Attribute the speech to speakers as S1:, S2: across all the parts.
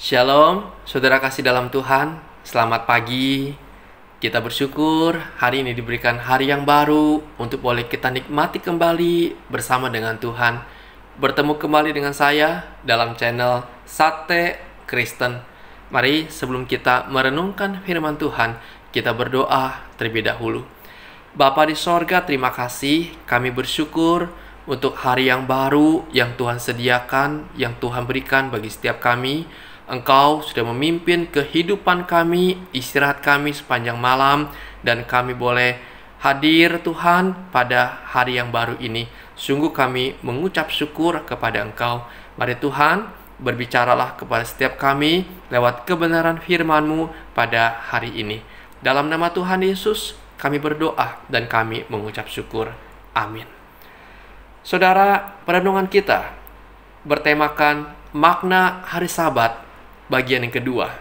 S1: Shalom, saudara kasih dalam Tuhan. Selamat pagi. Kita bersyukur hari ini diberikan hari yang baru untuk boleh kita nikmati kembali bersama dengan Tuhan. Bertemu kembali dengan saya dalam channel Sate Kristen. Mari sebelum kita merenungkan firman Tuhan, kita berdoa terlebih dahulu. Bapa di sorga, terima kasih. Kami bersyukur untuk hari yang baru yang Tuhan sediakan, yang Tuhan berikan bagi setiap kami. Engkau sudah memimpin kehidupan kami, istirahat kami sepanjang malam, dan kami boleh hadir Tuhan pada hari yang baru ini. Sungguh kami mengucap syukur kepada Engkau. Mari Tuhan, berbicaralah kepada setiap kami lewat kebenaran firman-Mu pada hari ini. Dalam nama Tuhan Yesus, kami berdoa dan kami mengucap syukur. Amin. Saudara, perenungan kita bertemakan makna hari Sabat bagian yang kedua.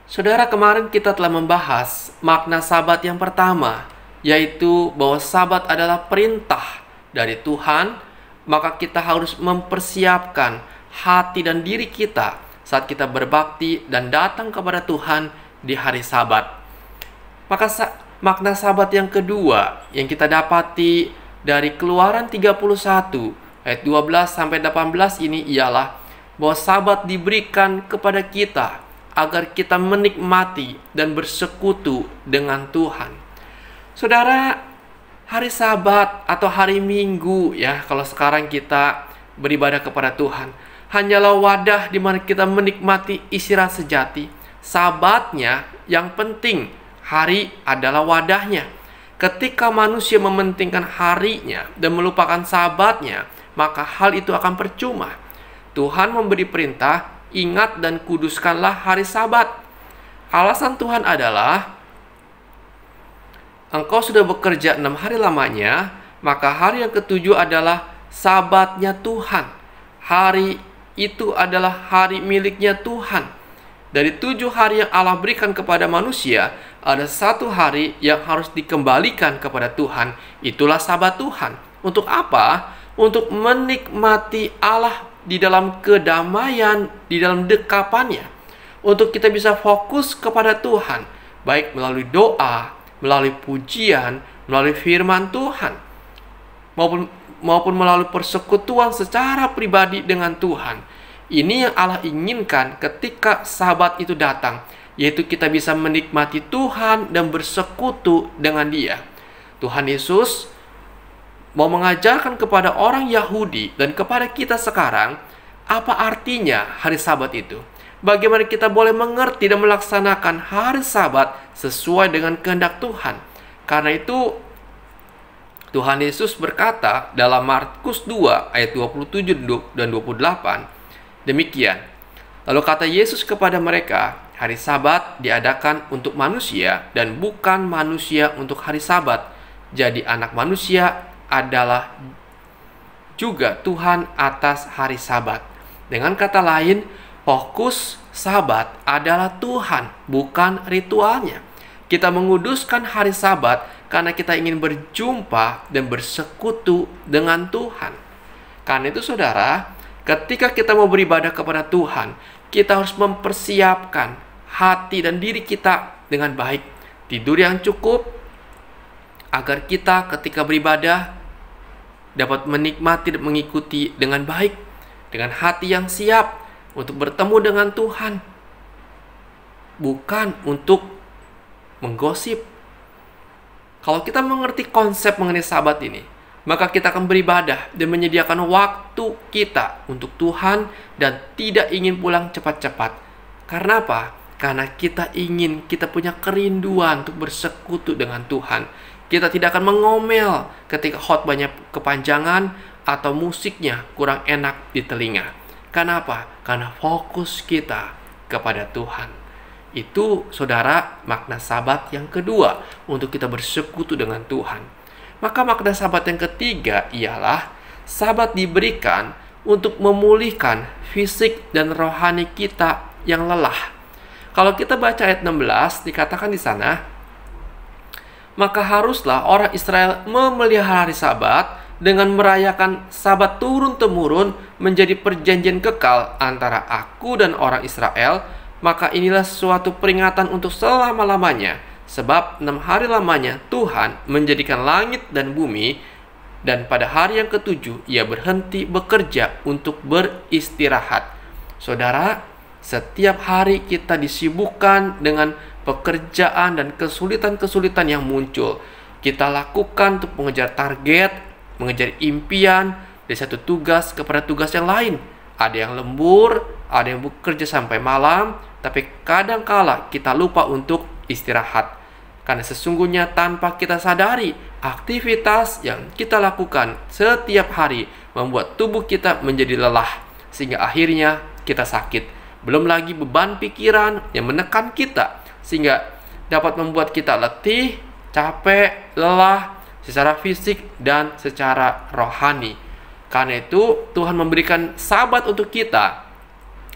S1: Saudara, kemarin kita telah membahas makna Sabat yang pertama, yaitu bahwa Sabat adalah perintah dari Tuhan, maka kita harus mempersiapkan hati dan diri kita saat kita berbakti dan datang kepada Tuhan di hari Sabat. Maka makna Sabat yang kedua yang kita dapati dari Keluaran 31 ayat 12 sampai 18 ini ialah bahwa Sabat diberikan kepada kita agar kita menikmati dan bersekutu dengan Tuhan. Saudara, hari Sabat atau hari Minggu ya, kalau sekarang kita beribadah kepada Tuhan, hanyalah wadah di mana kita menikmati istirahat sejati. Sabatnya yang penting, hari adalah wadahnya. Ketika manusia mementingkan harinya dan melupakan Sabatnya, maka hal itu akan percuma. Tuhan memberi perintah, ingat dan kuduskanlah hari Sabat. Alasan Tuhan adalah, engkau sudah bekerja 6 hari lamanya, maka hari yang ketujuh adalah Sabatnya Tuhan. Hari itu adalah hari miliknya Tuhan. Dari 7 hari yang Allah berikan kepada manusia, ada 1 hari yang harus dikembalikan kepada Tuhan. Itulah Sabat Tuhan. Untuk apa? Untuk menikmati Allah di dalam kedamaian, di dalam dekapannya, untuk kita bisa fokus kepada Tuhan, baik melalui doa, melalui pujian, melalui firman Tuhan, maupun melalui persekutuan secara pribadi dengan Tuhan. Ini yang Allah inginkan ketika Sabat itu datang, yaitu kita bisa menikmati Tuhan dan bersekutu dengan Dia. Tuhan Yesus mau mengajarkan kepada orang Yahudi dan kepada kita sekarang apa artinya hari Sabat itu. Bagaimana kita boleh mengerti dan melaksanakan hari Sabat sesuai dengan kehendak Tuhan. Karena itu Tuhan Yesus berkata dalam Markus 2 ayat 27 dan 28 demikian. Lalu kata Yesus kepada mereka, hari Sabat diadakan untuk manusia dan bukan manusia untuk hari Sabat. Jadi anak manusia adalah juga Tuhan atas hari Sabat. Dengan kata lain, fokus Sabat adalah Tuhan, bukan ritualnya. Kita menguduskan hari Sabat karena kita ingin berjumpa dan bersekutu dengan Tuhan. Karena itu saudara, ketika kita mau beribadah kepada Tuhan, kita harus mempersiapkan hati dan diri kita dengan baik. Tidur yang cukup, agar kita ketika beribadah dapat menikmati dan mengikuti dengan baik, dengan hati yang siap untuk bertemu dengan Tuhan, bukan untuk menggosip. Kalau kita mengerti konsep mengenai Sabat ini, maka kita akan beribadah dan menyediakan waktu kita untuk Tuhan dan tidak ingin pulang cepat-cepat. Karena apa? Karena kita punya kerinduan untuk bersekutu dengan Tuhan. Kita tidak akan mengomel ketika khotbahnya kepanjangan atau musiknya kurang enak di telinga. Kenapa? Karena fokus kita kepada Tuhan. Itu saudara makna Sabat yang kedua, untuk kita bersekutu dengan Tuhan. Maka makna Sabat yang ketiga ialah Sabat diberikan untuk memulihkan fisik dan rohani kita yang lelah. Kalau kita baca ayat 16, dikatakan di sana, maka haruslah orang Israel memelihara hari Sabat dengan merayakan Sabat turun-temurun menjadi perjanjian kekal antara aku dan orang Israel, maka inilah suatu peringatan untuk selama-lamanya. Sebab 6 hari lamanya Tuhan menjadikan langit dan bumi, dan pada hari yang ketujuh Ia berhenti bekerja untuk beristirahat. Saudara, setiap hari kita disibukkan dengan pekerjaan dan kesulitan-kesulitan yang muncul. Kita lakukan untuk mengejar target, mengejar impian dari satu tugas kepada tugas yang lain. Ada yang lembur, ada yang bekerja sampai malam, tapi kadangkala kita lupa untuk istirahat. Karena sesungguhnya tanpa kita sadari, aktivitas yang kita lakukan setiap hari membuat tubuh kita menjadi lelah, sehingga akhirnya kita sakit. Belum lagi beban pikiran yang menekan kita, sehingga dapat membuat kita letih, capek, lelah secara fisik dan secara rohani. Karena itu Tuhan memberikan Sabat untuk kita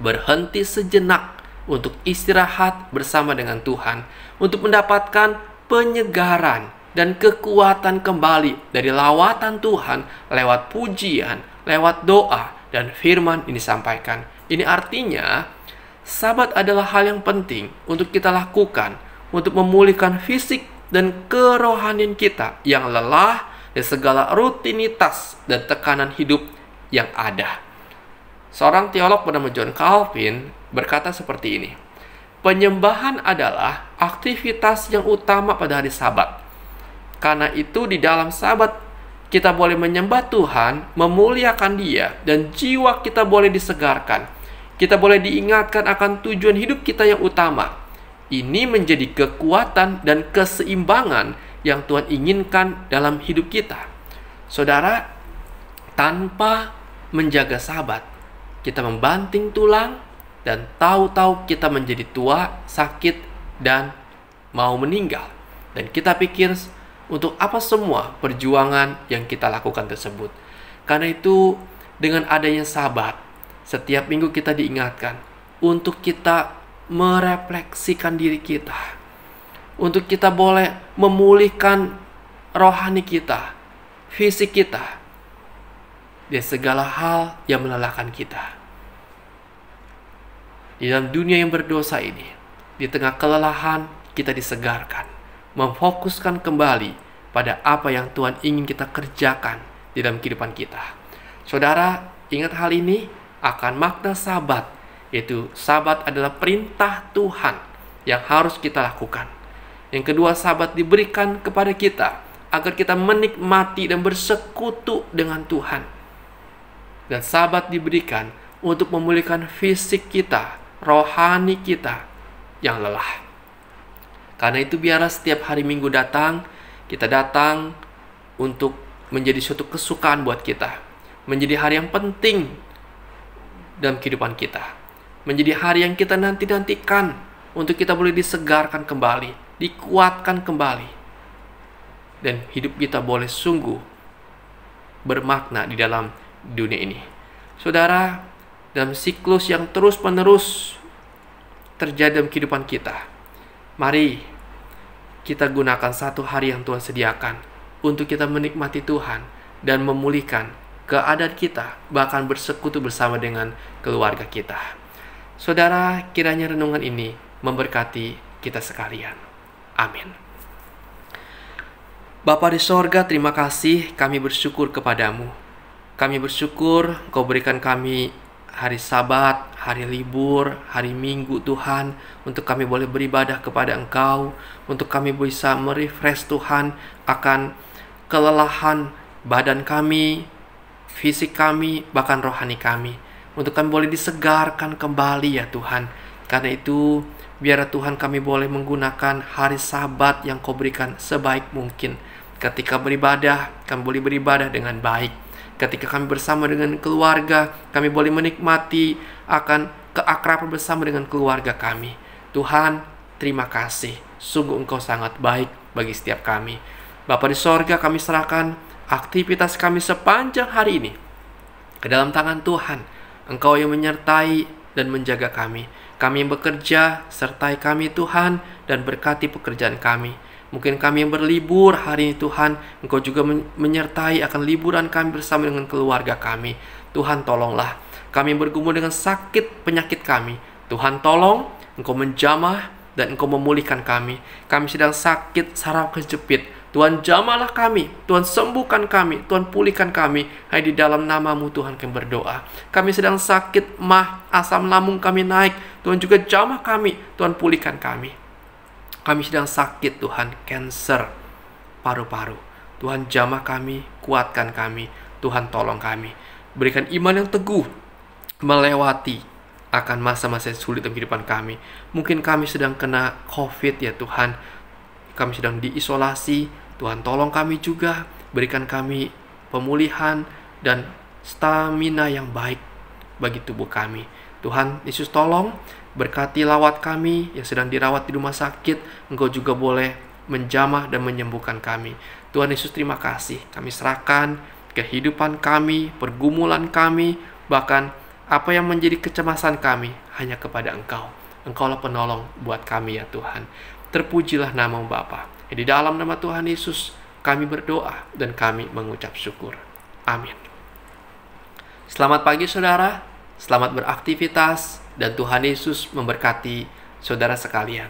S1: berhenti sejenak untuk istirahat bersama dengan Tuhan, untuk mendapatkan penyegaran dan kekuatan kembali dari lawatan Tuhan lewat pujian, lewat doa dan firman ini disampaikan. Ini artinya Sabat adalah hal yang penting untuk kita lakukan untuk memulihkan fisik dan kerohanian kita yang lelah dari segala rutinitas dan tekanan hidup yang ada. Seorang teolog bernama John Calvin berkata seperti ini: penyembahan adalah aktivitas yang utama pada hari Sabat. Karena itu di dalam Sabat kita boleh menyembah Tuhan, memuliakan Dia, dan jiwa kita boleh disegarkan. Kita boleh diingatkan akan tujuan hidup kita yang utama. Ini menjadi kekuatan dan keseimbangan yang Tuhan inginkan dalam hidup kita. Saudara, tanpa menjaga Sabat, kita membanting tulang dan tahu-tahu kita menjadi tua, sakit, dan mau meninggal. Dan kita pikir, untuk apa semua perjuangan yang kita lakukan tersebut? Karena itu, dengan adanya Sabat, setiap minggu kita diingatkan untuk kita merefleksikan diri kita, untuk kita boleh memulihkan rohani kita, fisik kita, dari segala hal yang melelahkan kita. Di dalam dunia yang berdosa ini, di tengah kelelahan, kita disegarkan, memfokuskan kembali pada apa yang Tuhan ingin kita kerjakan di dalam kehidupan kita. Saudara, ingat hal ini akan makna Sabat, yaitu Sabat adalah perintah Tuhan yang harus kita lakukan. Yang kedua, Sabat diberikan kepada kita agar kita menikmati dan bersekutu dengan Tuhan. Dan Sabat diberikan untuk memulihkan fisik kita, rohani kita yang lelah. Karena itu biarlah setiap hari Minggu datang, kita datang untuk menjadi suatu kesukaan buat kita, menjadi hari yang penting dalam kehidupan kita, menjadi hari yang kita nanti-nantikan untuk kita boleh disegarkan kembali, dikuatkan kembali, dan hidup kita boleh sungguh bermakna di dalam dunia ini. Saudara, dalam siklus yang terus-menerus terjadi dalam kehidupan kita, mari kita gunakan satu hari yang Tuhan sediakan untuk kita menikmati Tuhan dan memulihkan keadaan kita, bahkan bersekutu bersama dengan keluarga kita. Saudara, kiranya renungan ini memberkati kita sekalian. Amin. Bapa di sorga, terima kasih, kami bersyukur kepadamu. Kami bersyukur Kau berikan kami hari Sabat, hari libur, hari Minggu Tuhan, untuk kami boleh beribadah kepada Engkau, untuk kami bisa merefresh Tuhan akan kelelahan badan kami, fisik kami, bahkan rohani kami, untuk kami boleh disegarkan kembali ya Tuhan. Karena itu biar Tuhan kami boleh menggunakan hari Sabat yang Kau berikan sebaik mungkin. Ketika beribadah, kami boleh beribadah dengan baik. Ketika kami bersama dengan keluarga, kami boleh menikmati akan keakraban bersama dengan keluarga kami. Tuhan, terima kasih. Sungguh Engkau sangat baik bagi setiap kami. Bapa di sorga, kami serahkan aktivitas kami sepanjang hari ini ke dalam tangan Tuhan. Engkau yang menyertai dan menjaga kami. Kami yang bekerja, sertai kami Tuhan, dan berkati pekerjaan kami. Mungkin kami yang berlibur hari ini Tuhan, Engkau juga menyertai akan liburan kami bersama dengan keluarga kami. Tuhan tolonglah. Kami yang bergumul dengan sakit penyakit kami, Tuhan tolong, Engkau menjamah dan Engkau memulihkan kami. Kami sedang sakit saraf kejepit, Tuhan jamahlah kami, Tuhan sembuhkan kami, Tuhan pulihkan kami. Hai di dalam nama-Mu Tuhan kami berdoa. Kami sedang sakit asam lambung kami naik, Tuhan juga jamah kami, Tuhan pulihkan kami. Kami sedang sakit Tuhan, cancer paru-paru, Tuhan jamah kami, kuatkan kami, Tuhan tolong kami. Berikan iman yang teguh melewati akan masa-masa sulit dalam kehidupan kami. Mungkin kami sedang kena COVID ya Tuhan, kami sedang diisolasi, Tuhan tolong kami juga, berikan kami pemulihan dan stamina yang baik bagi tubuh kami. Tuhan Yesus tolong, berkati lawat kami yang sedang dirawat di rumah sakit, Engkau juga boleh menjamah dan menyembuhkan kami. Tuhan Yesus terima kasih, kami serahkan kehidupan kami, pergumulan kami, bahkan apa yang menjadi kecemasan kami hanya kepada Engkau. Engkaulah penolong buat kami ya Tuhan. Terpujilah nama Bapa. Di dalam nama Tuhan Yesus kami berdoa dan kami mengucap syukur. Amin. Selamat pagi saudara, selamat beraktivitas, dan Tuhan Yesus memberkati saudara sekalian.